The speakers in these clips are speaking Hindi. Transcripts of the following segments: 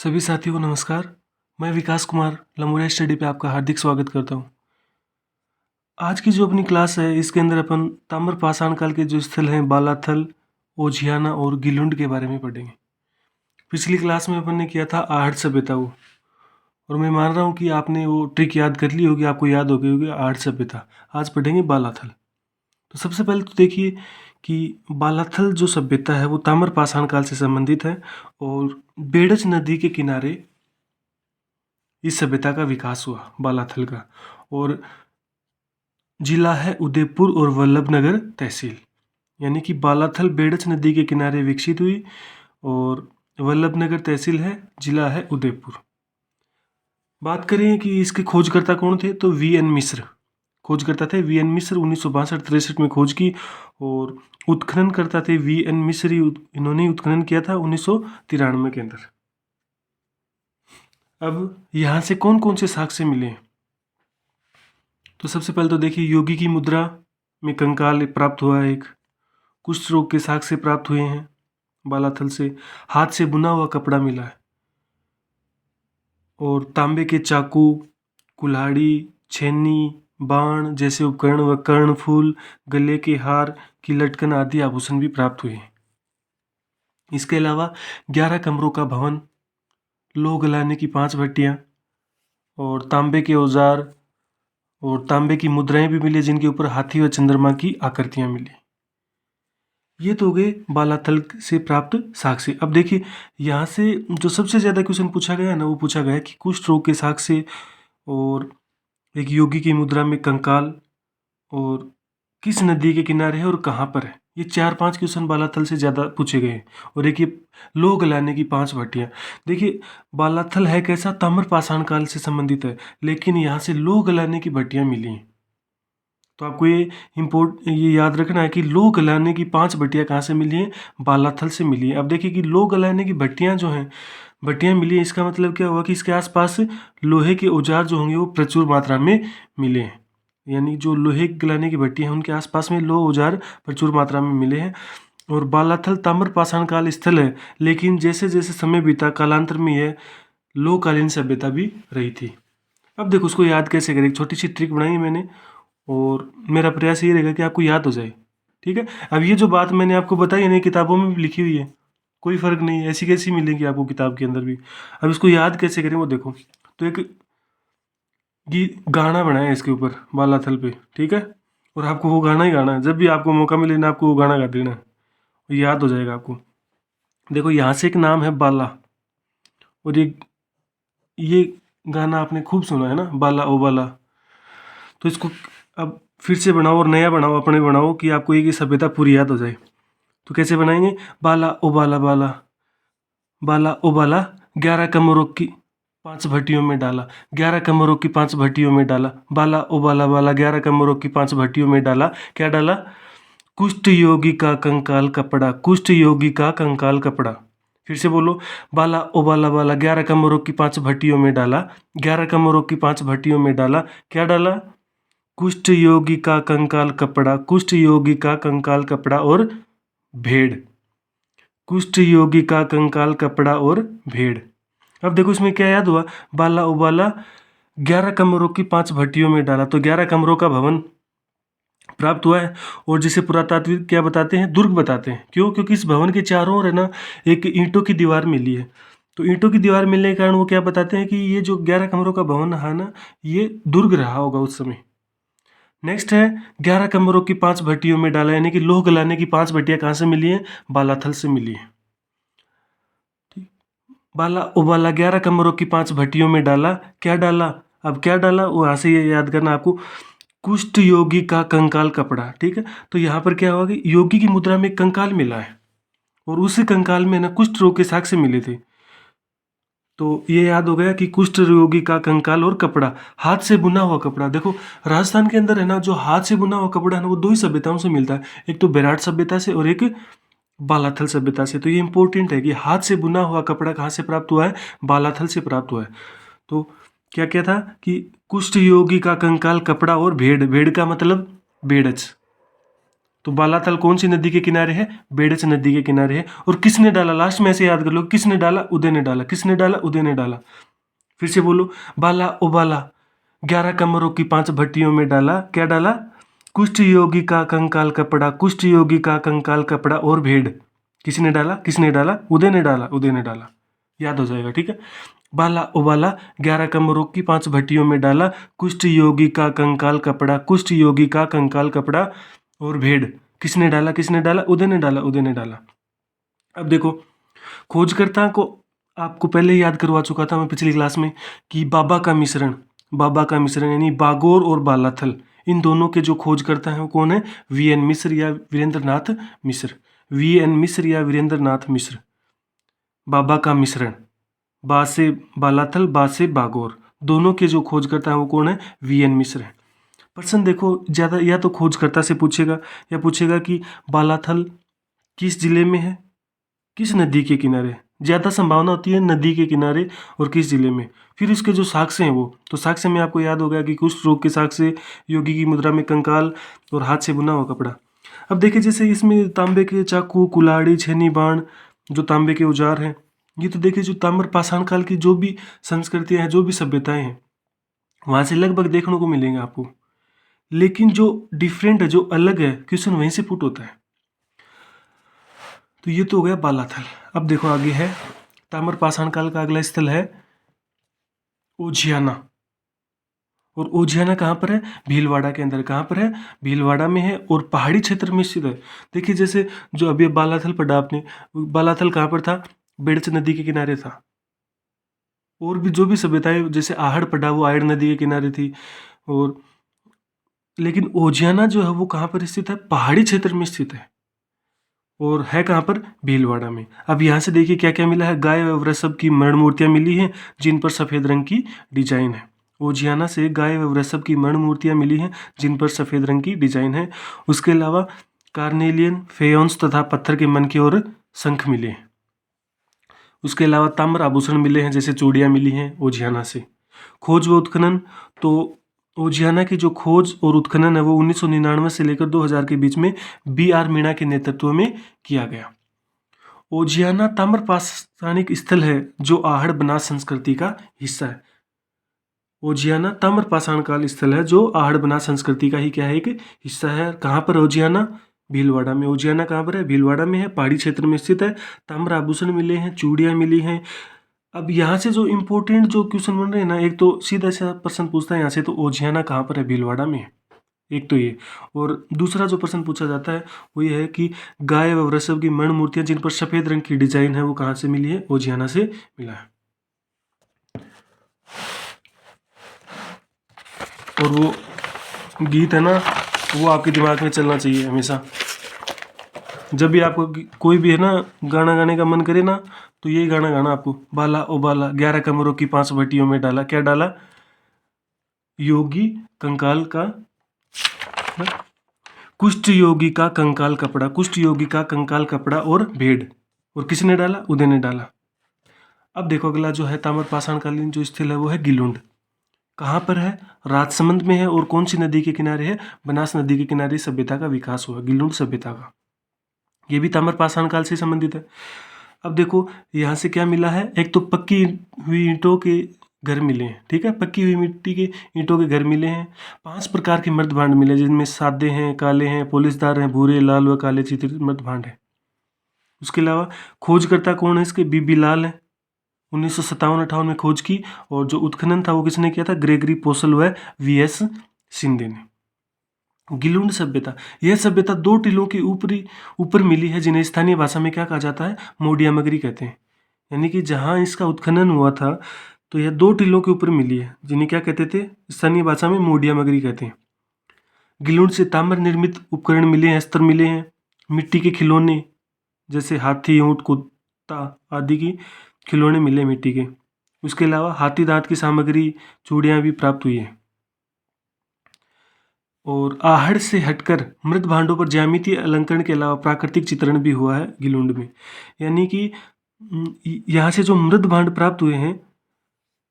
सभी साथियों को नमस्कार। मैं विकास कुमार लमोरिया स्टडी पे आपका हार्दिक स्वागत करता हूँ। आज की जो अपनी क्लास है इसके अंदर अपन ताम्र पाषाण काल के जो स्थल हैं बालाथल, ओझियाना और गिलुंड के बारे में पढ़ेंगे। पिछली क्लास में अपन ने किया था आहट सभ्यता वो, और मैं मान रहा हूँ कि आपने वो ट्रिक याद कर ली होगी, आपको याद हो गई होगी आहट सभ्यता। आज पढ़ेंगे बालाथल। तो सबसे पहले तो देखिए कि बालाथल जो सभ्यता है वो ताम्र पाषाण काल से संबंधित है और बेड़च नदी के किनारे इस सभ्यता का विकास हुआ बालाथल का। और जिला है उदयपुर और वल्लभनगर तहसील, यानी कि बालाथल बेड़च नदी के किनारे विकसित हुई और वल्लभनगर तहसील है, जिला है उदयपुर। बात करें कि इसके खोजकर्ता कौन थे तो वी.एन. मिश्र खोजकर्ता थे। वी.एन. मिश्र 1962-63 में खोज की और उत्खनन करता थे वी.एन. मिश्र इन्होंने उत्खनन किया था 1993 के अंदर। अब यहाँ से कौन कौन से साक्ष्य मिले तो सबसे पहले तो देखिए योगी की मुद्रा में कंकाल प्राप्त हुआ है, एक कुष्ठ रोग के साक्ष्य प्राप्त हुए हैं बालाथल से, हाथ से बुना हुआ कपड़ा मिला है और तांबे के चाकू, कुल्हाड़ी, छेनी, बाण जैसे उपकरण व कर्णफूल, गले के हार की लटकन आदि आभूषण भी प्राप्त हुए हैं। इसके अलावा 11 कमरों का भवन, लोह गलाने की 5 भट्टियाँ और तांबे के औजार और तांबे की मुद्राएं भी मिली जिनके ऊपर हाथी व चंद्रमा की आकृतियां मिली। ये तो हो गए बालाथल से प्राप्त साक्ष्य। अब देखिए यहाँ से जो सबसे ज़्यादा क्वेश्चन पूछा गया है ना, वो पूछा गया है कि कुष्ठ रोग के साक्ष्य और एक योगी की मुद्रा में कंकाल और किस नदी के किनारे है और कहाँ पर है। ये 4-5 क्वेश्चन बालाथल से ज़्यादा पूछे गए हैं। और एक ये लोह गलाने की 5 भट्टियाँ। देखिए बालाथल है कैसा, ताम्र पाषाण काल से संबंधित है, लेकिन यहाँ से लोह गलाने की भट्टियाँ मिली हैं। तो आपको ये याद रखना है कि लोह गलाने की 5 भट्टियाँ कहाँ से मिली हैं, बालाथल से मिली है। अब देखिए कि लोह गलाने की भट्टियाँ जो हैं, भट्टियाँ मिली हैं, इसका मतलब क्या हुआ कि इसके आसपास लोहे के औजार जो होंगे वो प्रचुर मात्रा में मिले हैं। यानी जो लोहे गलाने की भट्टियाँ हैं उनके आसपास में लोह औजार प्रचुर मात्रा में मिले हैं। और बालाथल ताम्र पाषाण काल स्थल है, लेकिन जैसे जैसे समय बीता कालांतर में यह लोहकालीन सभ्यता भी रही थी। अब देखो उसको याद कैसे करें, एक छोटी सी ट्रिक बनाई मैंने और मेरा प्रयास ये रहेगा कि आपको याद हो जाए। ठीक है, अब ये जो बात मैंने आपको बताई है ना, किताबों में भी लिखी हुई है, कोई फ़र्क नहीं है, ऐसी कैसी मिलेगी आपको किताब के अंदर भी। अब इसको याद कैसे करें वो देखो। तो एक गाना बनाया है इसके ऊपर बालाथल पे, ठीक है, और आपको वो गाना ही गाना है। जब भी आपको मौका मिले ना आपको वो गाना गा देना है, याद हो जाएगा आपको। देखो यहाँ से एक नाम है बाला, और ये गाना आपने खूब सुना है ना, बाला ओ बाला। तो इसको अब फिर से बनाओ और नया बनाओ, अपने बनाओ कि आपको एक सभ्यता पूरी याद हो जाए। तो कैसे बनाएंगे, बाला ओ बाला बाला, बाला ओ बाला 11 कमरों की 5 भट्टियों में डाला, 11 कमरों की 5 भट्टियों में डाला, बाला ओ बाला बाला 11 कमरों की 5 भट्टियों में डाला। क्या डाला, कुष्ठ योगी का कंकाल कपड़ा, कुष्ठ योगी का कंकाल कपड़ा। फिर से बोलो, बाला ओ बाला बाला 11 कमरों की 5 भट्टियों में डाला, 11 कमरों की 5 भट्टियों में डाला। क्या डाला, कुष्ठ योगी का कंकाल कपड़ा, कुष्ठ योगी का कंकाल कपड़ा और भेड़, कुष्ठ योगी का कंकाल कपड़ा और भेड़। अब देखो इसमें क्या याद हुआ, बाला उबाला 11 कमरों की 5 भट्टियों में डाला, तो 11 कमरों का भवन प्राप्त हुआ है। और जिसे पुरातात्विक क्या बताते हैं, दुर्ग बताते हैं। क्यों, क्योंकि इस भवन के चारों ओर है ना एक ईंटों की दीवार मिली है। तो ईंटों की दीवार मिलने के कारण वो क्या बताते हैं कि ये जो 11 कमरों का भवन है ना, ये दुर्ग रहा होगा उस समय। नेक्स्ट है 11 कमरों की 5 भट्टियों में डाला, यानी कि लोह गलाने की 5 भट्टियां कहाँ से मिली हैं, बालाथल से मिली है। बाला उबाला 11 कमरों की 5 भट्टियों में डाला। क्या डाला, अब क्या डाला वहाँ से ये याद करना आपको, कुष्ठ योगी का कंकाल कपड़ा। ठीक है, तो यहाँ पर क्या हुआ कि योगी की मुद्रा में कंकाल मिला है और उसी कंकाल में ना कुष्ठ रोग के साक्ष्य मिले थे। तो ये याद हो गया कि कुष्ठ रोगी का कंकाल और कपड़ा, हाथ से बुना हुआ कपड़ा। देखो राजस्थान के अंदर है ना जो हाथ से बुना हुआ कपड़ा है ना, वो 2 ही सभ्यताओं से मिलता है, एक तो बेराट सभ्यता से और एक बालाथल सभ्यता से। तो ये इंपॉर्टेंट है कि हाथ से बुना हुआ कपड़ा कहाँ से प्राप्त हुआ है, बालाथल से प्राप्त हुआ है। तो क्या क्या था कि कुष्ठ योगी का कंकाल कपड़ा और भेड़, भेड़ का मतलब बेड़च, तो बालाथल कौन सी नदी के किनारे है? बेड़च नदी के किनारे है। और किसने डाला? लास्ट में ऐसे याद कर लो, किसने डाला? उदय ने डाला। किसने डाला? उदय ने डाला। फिर से बोलो, बाला ओ बाला 11 कमरों की 5 भट्टियों में डाला, क्या डाला? कुष्ठ योगी का कंकाल कपड़ा, कुष्ठ योगी का कंकाल कपड़ा और भेड़। किसने डाला? किसने डाला? उदय ने डाला। उदय ने डाला, याद हो जाएगा, ठीक है। बाला ओ बाला 11 कमरों की 5 भट्टियों में डाला, कुष्ठ योगी का कंकाल कपड़ा, कुष्ठ योगी का कंकाल कपड़ा और भेड़। किसने डाला? किसने डाला? उदय ने डाला। उदय ने डाला। अब देखो, खोजकर्ता को आपको पहले ही याद करवा चुका था मैं पिछली क्लास में कि बाबा का मिश्रण यानी बागोर और बालाथल, इन दोनों के जो खोजकर्ता हैं वो कौन है? वी.एन. मिश्र या वीरेंद्र नाथ मिश्र। वी.एन. मिश्र या वीरेंद्र नाथ मिश्र। बाबा का मिश्रण, बा से बालाथल, बा से बागोर, दोनों के जो खोजकर्ता हैं वो कौन है? वी.एन. मिश्र है। प्रश्न देखो, ज़्यादा या तो खोजकर्ता से पूछेगा या पूछेगा कि बालाथल किस जिले में है, किस नदी के किनारे। ज़्यादा संभावना होती है नदी के किनारे और किस जिले में। फिर इसके जो साक्ष्य हैं वो, तो साक्ष्य में आपको याद होगा कि कुष्ठ रोग के साक्ष्य, योगी की मुद्रा में कंकाल और हाथ से बुना हुआ कपड़ा। अब देखिए, जैसे इसमें तांबे के चाकू, कुल्हाड़ी, छेनी, बाण, जो तांबे के औजार हैं, ये तो देखिए जो ताम्र पाषाण काल की जो भी संस्कृतियाँ हैं, जो भी सभ्यताएं हैं, वहाँ से लगभग देखने को मिलेंगे आपको। लेकिन जो डिफरेंट है, जो अलग है, क्वेश्चन वहीं से पुट होता है। तो ये तो हो गया बालाथल। अब देखो आगे है ताम्र पाषाण काल का अगला स्थल है ओझियाना। और ओझियाना कहाँ पर है? भीलवाड़ा के अंदर। कहाँ पर है? भीलवाड़ा में है और पहाड़ी क्षेत्र में स्थित है। देखिए, जैसे जो अभी बालाथल पढ़ा आपने, बालाथल कहाँ पर था? बेड़च नदी के किनारे था। और भी जो भी सभ्यताएं, जैसे आहड़ पढ़ा, वो आयड़ नदी के किनारे थी। और लेकिन ओझियाना जो है वो कहाँ पर स्थित है? पहाड़ी क्षेत्र में स्थित है। और है कहाँ पर? भीलवाड़ा में। अब यहाँ से देखिए क्या क्या मिला है। गाय व वृषभ की मरण मूर्तियाँ मिली हैं जिन पर सफ़ेद रंग की डिजाइन है। ओझियाना से गाय व वृषभ की मरण मूर्तियाँ मिली हैं जिन पर सफ़ेद रंग की डिजाइन है। उसके अलावा कार्नेलियन, फेयोन्स तथा पत्थर के मनके और शंख मिले हैं। उसके अलावा ताम्र आभूषण मिले हैं, जैसे चूड़ियाँ मिली हैं ओझियाना से। खोज व उत्खनन, तो ओझियाना की जो खोज और उत्खनन है वो 1999 से लेकर 2000 के बीच में बी.आर. मीणा के नेतृत्व में किया गया। ओझियाना ताम्र पाषाणिक स्थल है जो आहड़ बनास संस्कृति का हिस्सा है। ओझियाना ताम्र पाषाण काल स्थल है जो आहड़ बनास संस्कृति का ही क्या है? एक हिस्सा है। कहाँ पर? ओझियाना, भीलवाड़ा में। ओझियाना कहाँ पर है? भीलवाड़ा में है, पहाड़ी क्षेत्र में स्थित है। ताम्र आभूषण मिले हैं, चूड़ियाँ मिली हैं। अब यहाँ से जो इम्पोर्टेंट जो क्वेश्चन बन रहे हैं ना, एक तो सीधा सा प्रश्न पूछता है यहाँ से, तो ओझियाना कहाँ पर है? भीलवाड़ा में है। एक तो ये, और दूसरा जो प्रश्न पूछा जाता है वो ये है कि गाय व वृषभ की मरण मूर्तियां जिन पर सफेद रंग की डिजाइन है वो कहाँ से मिली है? ओझियाना से मिला है। और वो गीत है ना, वो आपके दिमाग में चलना चाहिए हमेशा। जब भी आपको कोई भी है ना गाना गाने का मन करे ना, तो यही गाना गाना आपको। बाला ओ बाला 11 कमरों की 5 भट्टियों में डाला, क्या डाला? योगी कंकाल का, कुष्ठ योगी का कंकाल कपड़ा, कुष्ठ योगी का कंकाल कपड़ा और भेड़। और किसने डाला? उदय ने डाला। अब देखो अगला जो है ताम्र पाषाणकालीन जो स्थल है वो है गिलुंड। कहाँ पर है? राजसमंद में है। और कौन सी नदी के किनारे है? बनास नदी के किनारे सभ्यता का विकास हुआ, गिलुंड सभ्यता का। ये भी ताम्र पाषाण काल से संबंधित है। अब देखो यहाँ से क्या मिला है, एक तो पक्की हुई ईंटों के घर मिले हैं, ठीक है, पक्की हुई मिट्टी के ईंटों के घर मिले हैं। 5 प्रकार के मृद भांड मिले जिनमें सादे हैं, काले हैं, पोलिसदार हैं, भूरे, लाल व काले चित्रित मृद भांड है। उसके अलावा खोजकर्ता कौन है इसके? बी.बी. लाल है। 1957-58 में खोज की। और जो उत्खनन था वो किसने किया था? ग्रेगरी पोसल व वी.एस. शिंदे ने। गिलुंड सभ्यता, यह सभ्यता 2 टीलों के ऊपर मिली है जिन्हें स्थानीय भाषा में क्या कहा जाता है? मोडियामगरी कहते हैं। यानी कि जहाँ इसका उत्खनन हुआ था तो यह 2 टीलों के ऊपर मिली है जिन्हें क्या कहते थे? स्थानीय भाषा में मोडियामगरी कहते हैं। गिलुंड से ताम्र निर्मित उपकरण मिले हैं, अस्त्र मिले हैं, मिट्टी के खिलौने जैसे हाथी, ऊँट, कुत्ता आदि की खिलौने मिले मिट्टी के। उसके अलावा हाथी दांत की सामग्री, चूड़ियाँ भी प्राप्त हुई है। और आहड़ से हटकर मृत भांडों पर ज्यामितीय अलंकरण के अलावा प्राकृतिक चित्रण भी हुआ है गिलुंड में। यानी कि यहाँ से जो मृत भांड प्राप्त हुए हैं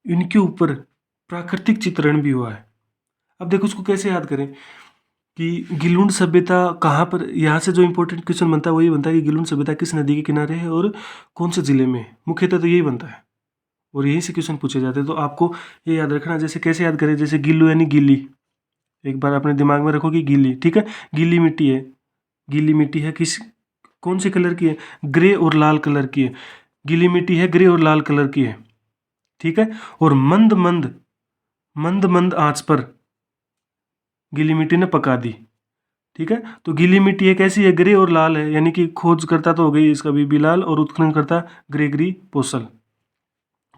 इनके ऊपर प्राकृतिक चित्रण भी हुआ है। अब देखो उसको कैसे याद करें। कि गिलुंड सभ्यता कहाँ पर, यहाँ से जो इम्पोर्टेंट क्वेश्चन बनता है वही बनता है कि गिलुंड सभ्यता किस नदी के किनारे है और कौन से जिले में है। मुख्यतः तो यही बनता है और यहीं से क्वेश्चन पूछे जाते हैं। तो आपको ये याद रखना, जैसे कैसे याद करें, जैसे गिल्लू यानी गीली, एक बार अपने दिमाग में रखो कि गीली, ठीक है, गीली मिट्टी है, गीली मिट्टी है, किस कौन से कलर की है, ग्रे और लाल कलर की है, गीली मिट्टी है ग्रे और लाल कलर की है, ठीक है। और मंद मंद मंद मंद आंच पर गीली मिट्टी ने पका दी, ठीक है। तो गीली मिट्टी है कैसी है, ग्रे और लाल है, यानी कि खोज करता तो हो गई इसका भी लाल, और उत्खनन करता ग्रेगरी पोसल।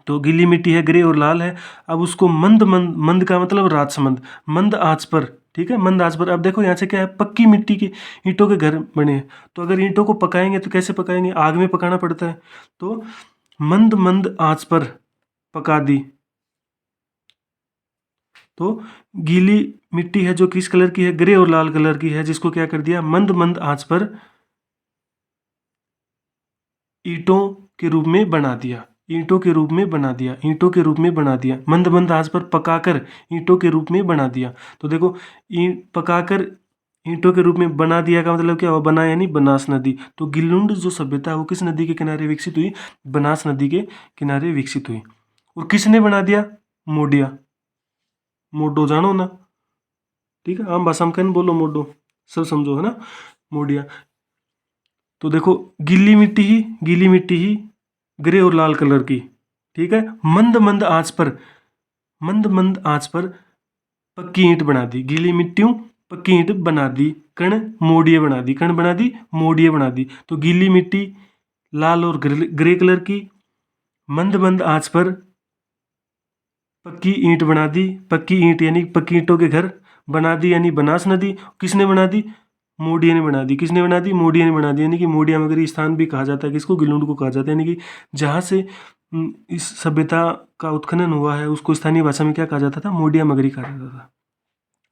तो गीली मिट्टी है ग्रे और लाल है। अब उसको मंद मंद, मंद का मतलब राजसमंद, मंद आंच पर, ठीक है, मंद आंच पर। अब देखो यहाँ से क्या है, पक्की मिट्टी के ईंटों के घर बने हैं, तो अगर ईंटों को पकाएंगे तो कैसे पकाएंगे, आग में पकाना पड़ता है। तो मंद मंद आंच पर पका दी। तो गीली मिट्टी है जो किस कलर की है, ग्रे और लाल कलर की है, जिसको क्या कर दिया, मंद मंद आंच पर ईंटों के रूप में बना दिया, ईंटों के रूप में बना दिया, ईंटों के रूप में बना दिया, मंद मंद आंच पर पकाकर ईंटों के रूप में बना दिया। तो देखो, ईंट पकाकर ईंटों के रूप में बना दिया का मतलब क्या हुआ, बना यानी बनास नदी। तो गिलुंड जो सभ्यता है वो किस नदी के किनारे विकसित हुई, बनास नदी के किनारे विकसित हुई। और किसने बना दिया, मोडिया, मोडो जानो ना, ठीक है, आम भाषा में कहने बोलो मोडो, सब समझो है ना, मोडिया। तो देखो, गीली मिट्टी ही ग्रे और लाल कलर की, ठीक है, मंद मंद आंच पर, मंद मंद आंच पर पक्की ईंट बना दी, गीली मिट्टियों पक्की ईंट बना दी, कण मोड़िए बना दी, कण बना दी, मोड़िए बना दी। तो गीली मिट्टी लाल और ग्रे कलर की, मंद मंद आंच पर पक्की ईंट बना दी, पक्की ईंट यानी पक्की ईंटों के घर बना दी, यानी बनास नदी। किसने बना दी, मोडिया ने बना दी। किसने बना दी, मोडिया ने बना दी। यानी कि मोडिया मगरी स्थान भी कहा जाता है, किसको, गिलुंड को कहा जाता है। यानी कि जहाँ से इस सभ्यता का उत्खनन हुआ है उसको स्थानीय भाषा में क्या कहा जाता था, मोडिया मगरी कहा जाता था।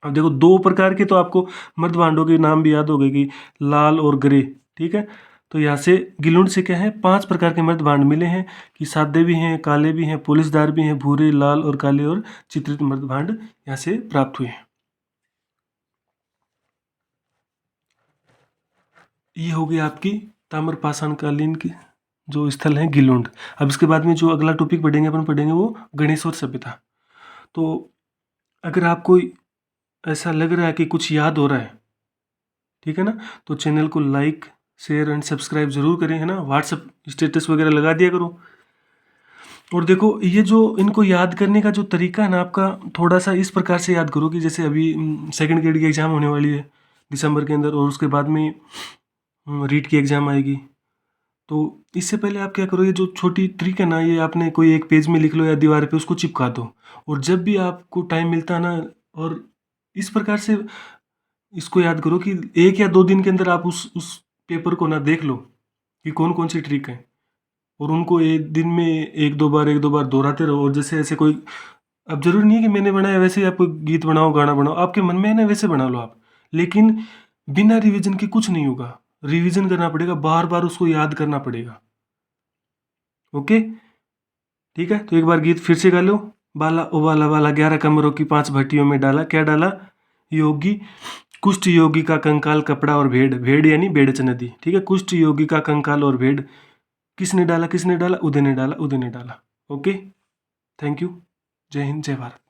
अब देखो, दो प्रकार के तो आपको मर्द भांडों के नाम भी याद हो गए कि लाल और ग्रे, ठीक है। तो यहाँ से गिलुंड से क्या है, 5 प्रकार के मर्द भांड मिले हैं कि सादे भी हैं, काले भी हैं, पोलिसदार भी हैं, भूरे, लाल और काले और चित्रित मर्द भांड यहाँ से प्राप्त हुए हैं। ये हो गई आपकी ताम्रपाषाण कालीन की जो स्थल है गिलुंड। अब इसके बाद में जो अगला टॉपिक पढ़ेंगे अपन पढ़ेंगे वो गणेश्वर सभ्यता। तो अगर आपको ऐसा लग रहा है कि कुछ याद हो रहा है, ठीक है ना, तो चैनल को लाइक शेयर एंड सब्सक्राइब जरूर करें, है ना, व्हाट्सअप स्टेटस वगैरह लगा दिया करो। और देखो, ये जो इनको याद करने का जो तरीका है ना आपका, थोड़ा सा इस प्रकार से याद करो कि जैसे अभी सेकंड ग्रेड की एग्ज़ाम होने वाली है दिसंबर के अंदर, और उसके बाद में रीट की एग्ज़ाम आएगी। तो इससे पहले आप क्या करो, ये जो छोटी ट्रिक है ना, ये आपने कोई एक पेज में लिख लो या दीवार पे उसको चिपका दो। और जब भी आपको टाइम मिलता है ना, और इस प्रकार से इसको याद करो कि 1 या 2 दिन के अंदर आप उस पेपर को ना देख लो कि कौन कौन सी ट्रिक है, और उनको एक दिन में एक दो बार दोहराते रहो। और जैसे ऐसे कोई, अब जरूरी नहीं है कि मैंने बनाया वैसे ही आप कोई गीत बनाओ, गाना बनाओ, आपके मन में है ना वैसे बना लो आप, लेकिन बिना रिवीजन के कुछ नहीं होगा। रिवीजन करना पड़ेगा, बार बार उसको याद करना पड़ेगा। ओके, ठीक है। तो एक बार गीत फिर से गा लो। बाला ओ बाला बाला 11 कमरों की 5 भट्टियों में डाला, क्या डाला, योगी कुष्ठ योगी का कंकाल, कपड़ा और भेड़, भेड़ यानी बेड़च नदी, ठीक है, कुष्ठ योगी का कंकाल और भेड़, किसने डाला, किसने डाला, उदय ने डाला, उदय ने डाला। ओके, थैंक यू, जय हिंद, जय भारत।